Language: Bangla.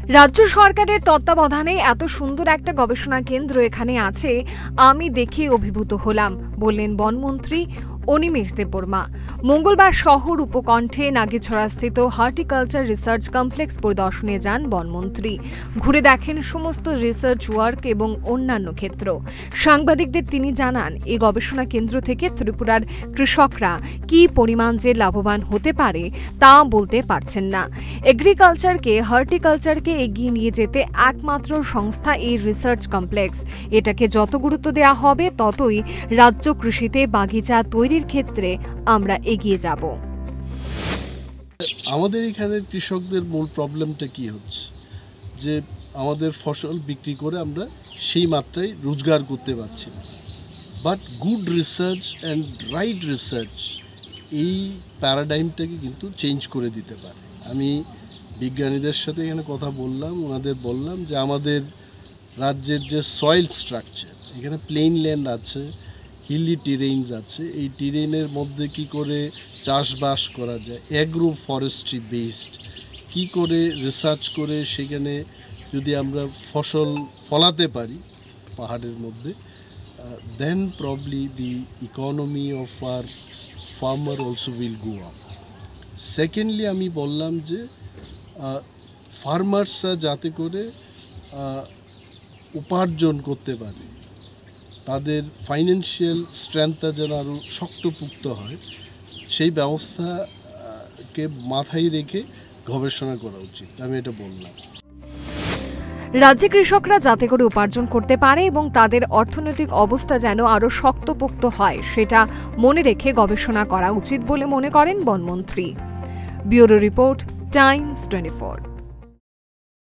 রাজ্য সরকারের তত্ত্বাবধানে এত সুন্দর একটা গবেষণা কেন্দ্র এখানে আছে, আমি দেখে অভিভূত হলাম, বললেন বনমন্ত্রী অনিমেষ দেববর্মা। মঙ্গলবার শহর উপকণ্ঠে নাগিছড়াস্থিত হর্টিকালচার রিসার্চ কমপ্লেক্স পরিদর্শনে যান বনমন্ত্রী। ঘুরে দেখেন সমস্ত রিসার্চ ওয়ার্ক এবং অন্যান্য ক্ষেত্র। সাংবাদিকদের তিনি জানান, এই গবেষণা কেন্দ্র থেকে ত্রিপুরার কৃষকরা কি পরিমাণ যে লাভবান হতে পারে তা বলতে পারছেন না। এগ্রিকালচারকে হর্টিকালচারকে এগিয়ে নিয়ে যেতে একমাত্র সংস্থা এই রিসার্চ কমপ্লেক্স। এটাকে যত গুরুত্ব দেওয়া হবে ততই রাজ্য কৃষিতে বাগিচা তৈরির ক্ষেত্রে আমরা এগিয়ে যাব। আমাদের এখানে কৃষকদের মূল প্রবলেমটা কি হচ্ছে, যে আমাদের ফসল বিক্রি করে আমরা সেই মাত্রায় রোজগার করতে পারছি না। But good research and right research এই প্যারাডাইমটাকে কিন্তু চেঞ্জ করে দিতে পারে। আমি বিজ্ঞানীদের সাথে এখানে কথা বললাম, ওনাদের বললাম যে আমাদের রাজ্যের যে সয়েল স্ট্রাকচার, এখানে প্লেন ল্যান্ড আছে, হিলি টেরেইনস আছে, এই টেরেইনের মধ্যে কি করে চাষবাস করা যায়, অ্যাগ্রো ফরেস্ট্রি বেসড কি করে রিসার্চ করে সেখানে যদি আমরা ফসল ফলাতে পারি পাহাড়ের মধ্যে, then probably the economy of our farmer also will go up. Secondly আমি বললাম যে ফার্মার্সরা যাতে করে উপার্জন করতে পারে, তাদের ফাইন্যান্সিয়াল স্ট্রেংথটা যেন আরও শক্তপুক্ত হয়, সেই ব্যবস্থাকে মাথায় রেখে গবেষণা করা উচিত, আমি এটা বললাম। রাজ্যে কৃষকরা যাতে করে উপার্জন করতে পারে এবং তাদের অর্থনৈতিক অবস্থা যেন আরও শক্তপোক্ত হয়, সেটা মনে রেখে গবেষণা করা উচিত বলে মনে করেন বনমন্ত্রী। Bureau report, Times 24।